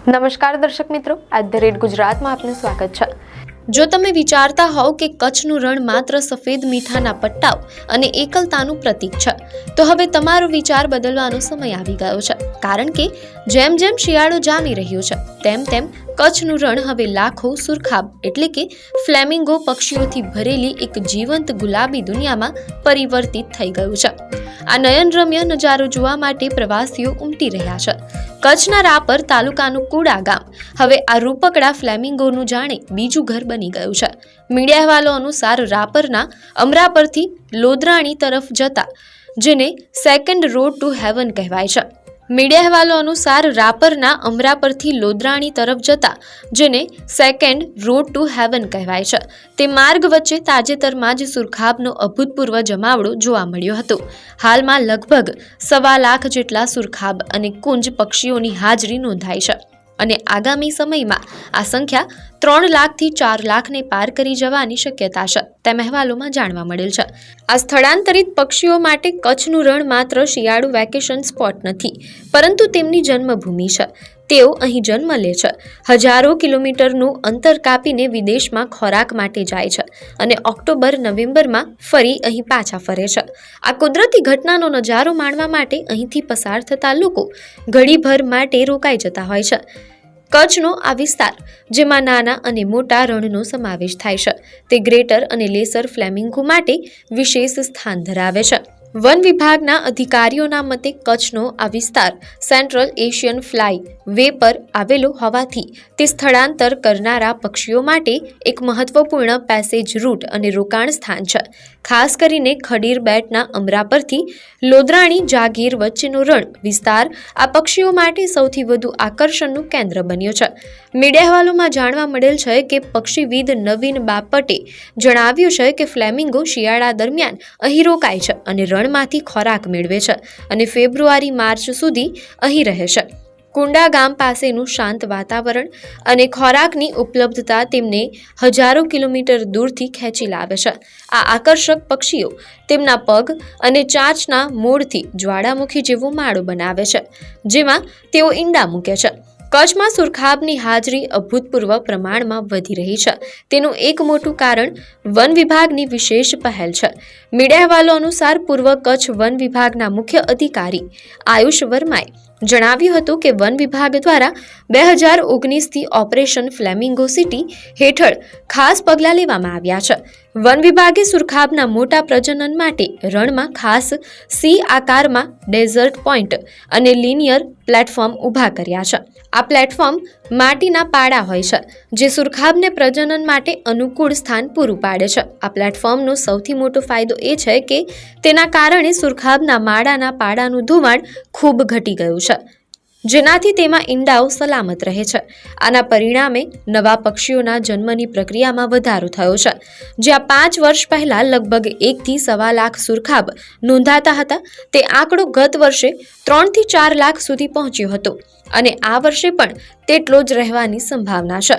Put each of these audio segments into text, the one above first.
નમસ્કાર દર્શક મિત્રો, @ગુજરાતમાં આપનું સ્વાગત છે। જો તમે વિચારતા હોવ કે કચ્છનું રણ માત્ર સફેદ મીઠાના પટ્ટાઓ અને એકલતાનું પ્રતીક છે, તો હવે તમારો વિચાર બદલવાનો સમય આવી ગયો છે, કારણ કે જેમ જેમ શિયાળો જામી રહ્યો છે તેમ તેમ કચ્છનું રણ હવે લાખો સુરખાબ એટલે કે ફ્લેમિંગો પક્ષીઓથી ભરેલી એક જીવંત ગુલાબી દુનિયામાં પરિવર્તિત થઈ ગયું છે। આ નયનરમ્ય નજારો જોવા માટે પ્રવાસીઓ ઉમટી રહ્યા છે। કચ્છના રાપર તાલુકાનું કુડા ગામ હવે આ રૂપકડા ફ્લેમિંગોનું જાણે બીજું ઘર બની ગયું છે। મીડિયા અહેવાલો અનુસાર રાપરના અમરાપરથી લોદરાણી તરફ જતા જેને સેકન્ડ રોડ ટુ હેવન કહેવાય છે। મીડિયા અહેવાલો અનુસાર રાપરના અમરાપરથી લોદરાણી તરફ જતા જેને સેકન્ડ રોડ ટુ હેવન કહેવાય છે તે માર્ગ વચ્ચે તાજેતરમાં જ સુરખાબનો અભૂતપૂર્વ જમાવડો જોવા મળ્યો હતો। હાલમાં લગભગ 1.25 લાખ જેટલા સુરખાબ અને કુંજ પક્ષીઓની હાજરી નોંધાઈ છે અને આગામી સમયમાં આ સંખ્યા 3 લાખથી 4 લાખને પાર કરી જવાની શક્યતા છે તેમ અહેવાલોમાં જાણવા મળેલ છે। આ સ્થળાંતરિત પક્ષીઓ માટે કચ્છનું રણ માત્ર શિયાળુ વેકેશન સ્પોટ નથી, પરંતુ તેમની જન્મભૂમિ છે। તેઓ અહીં જન્મ લે છે, હજારો કિલોમીટરનું અંતર કાપીને વિદેશમાં ખોરાક માટે જાય છે અને ઓક્ટોબર-નવેમ્બરમાં ફરી અહીં પાછા ફરે છે। આ કુદરતી ઘટનાનો નજારો માણવા માટે અહીંથી પસાર થતા લોકો ઘડીભર માટે રોકાઈ જતા હોય છે। કચ્છનો આ વિસ્તાર, જેમાં નાના અને મોટા રણનો સમાવેશ થાય છે, તે ગ્રેટર અને લેસર ફ્લેમિંગો માટે વિશેષ સ્થાન ધરાવે છે। વન વિભાગના અધિકારીઓના મતે કચ્છનો આ વિસ્તાર સેન્ટ્રલ એશિયન ફ્લાય વે પર આવેલો હોવાથી તે સ્થળાંતર કરનારા પક્ષીઓ માટે એક મહત્વપૂર્ણ પેસેજ રૂટ અને રોકાણ સ્થાન છે। ખાસ કરીને ખડીર બેટના અમરાપરથી લોદરાણી જાગીર વચ્ચેનો રણ વિસ્તાર આ પક્ષીઓ માટે સૌથી વધુ આકર્ષણનું કેન્દ્ર બન્યો છે। મીડિયા અહેવાલોમાં જાણવા મળેલ છે કે પક્ષીવિદ નવીન બાપટે જણાવ્યું છે કે ફ્લેમિંગો શિયાળા દરમિયાન અહીં રોકાય છે અને રણમાંથી ખોરાક મેળવે છે અને ફેબ્રુઆરી-માર્ચ સુધી અહીં રહે છે। કુંડા ગામ પાસેનું શાંત વાતાવરણ અને ખોરાકની ઉપલબ્ધતા તેમને હજારો કિલોમીટર દૂરથી ખેંચી લાવે છે। આ આકર્ષક પક્ષીઓ તેમના પગ અને ચાંચના મૂળથી જ્વાળામુખી જેવો માળો બનાવે છે, જેમાં તેઓ ઈંડા મૂકે છે। કચ્છમાં સુરખાબની હાજરી અભૂતપૂર્વ પ્રમાણમાં વધી રહી છે, તેનું એક મોટું કારણ વન વિભાગની વિશેષ પહેલ છે। મીડિયા અહેવાલો અનુસાર પૂર્વ કચ્છ વન વિભાગના મુખ્ય અધિકારી આયુષ વર્માએ જણાવ્યું હતું કે વન વિભાગ દ્વારા 2019થી ઓપરેશન ફ્લેમિંગો સિટી હેઠળ ખાસ પગલાં લેવામાં આવ્યા છે। વન વિભાગે સુરખાબના મોટા પ્રજનન માટે રણમાં ખાસ સી આકારમાં ડેઝર્ટ પોઈન્ટ અને લિનિયર પ્લેટફોર્મ ઊભા કર્યા છે। આ પ્લેટફોર્મ માટીના પાડા હોય છે, જે સુરખાબને પ્રજનન માટે અનુકૂળ સ્થાન પૂરું પાડે છે। આ પ્લેટફોર્મનો સૌથી મોટો ફાયદો એ છે કે તેના કારણે સુરખાબના માળાના પાડાનું ધોવાણ ખૂબ ઘટી ગયું છે, જેનાથી તેમાં ઈંડાઓ સલામત રહે છે। આના પરિણામે નવા પક્ષીઓના જન્મની પ્રક્રિયામાં વધારો થયો છે। જ્યાં 5 વર્ષ પહેલા લગભગ 1 થી 1.25 લાખ સુરખાબ નોંધાતા હતા, તે આંકડો ગત વર્ષે 3 થી 4 લાખ સુધી પહોંચ્યો હતો અને આ વર્ષે પણ તેટલો જ રહેવાની સંભાવના છે।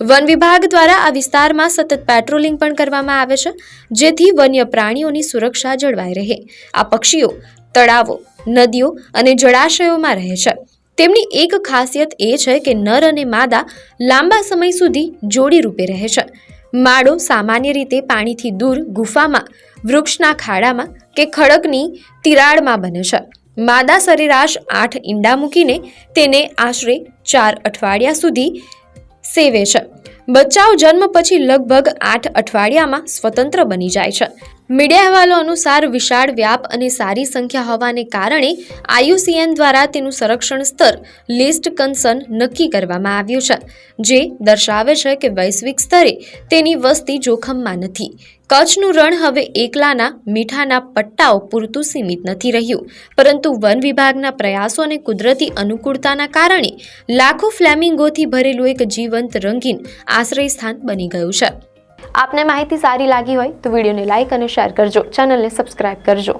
વન વિભાગ દ્વારા આ વિસ્તારમાં સતત પેટ્રોલિંગ પણ કરવામાં આવે છે, જેથી વન્ય પ્રાણીઓની સુરક્ષા જળવાઈ રહે। આ પક્ષીઓ તળાવો, નદીઓ અને જળાશયોમાં રહે છે। તેમની એક ખાસિયત એ છે કે નર અને માદા લાંબા સમય સુધી જોડી રૂપે રહે છે। માળો સામાન્ય રીતે પાણીથી દૂર ગુફામાં, વૃક્ષના ખાડામાં કે ખડકની તિરાડમાં બને છે। માદા સરેરાશ 8 ઈંડા મૂકીને તેને આશરે 4 અઠવાડિયા સુધી સેવે છે। બચ્ચાઓ જન્મ પછી લગભગ 8 અઠવાડિયામાં સ્વતંત્ર બની જાય છે। મીડિયા અહેવાલો અનુસાર વિશાળ વ્યાપ અને સારી સંખ્યા હોવાને કારણે IUCN દ્વારા તેનું સંરક્ષણ સ્તર લિસ્ટ કન્સર્ન નક્કી કરવામાં આવ્યું છે, જે દર્શાવે છે કે વૈશ્વિક સ્તરે તેની વસ્તી જોખમમાં નથી। કચ્છનું રણ હવે એકલાના મીઠાના પટ્ટાઓ પૂરતું સીમિત નથી રહ્યું, પરંતુ વન વિભાગના પ્રયાસો અને કુદરતી અનુકૂળતાના કારણે લાખો ફ્લેમિંગોથી ભરેલું એક જીવંત રંગીન આશ્રય સ્થાન બની ગયું છે। આપને માહિતી સારી લાગી હોય તો વિડીયોને લાઇક અને શેર કરજો, ચેનલને સબસ્ક્રાઇબ કરજો।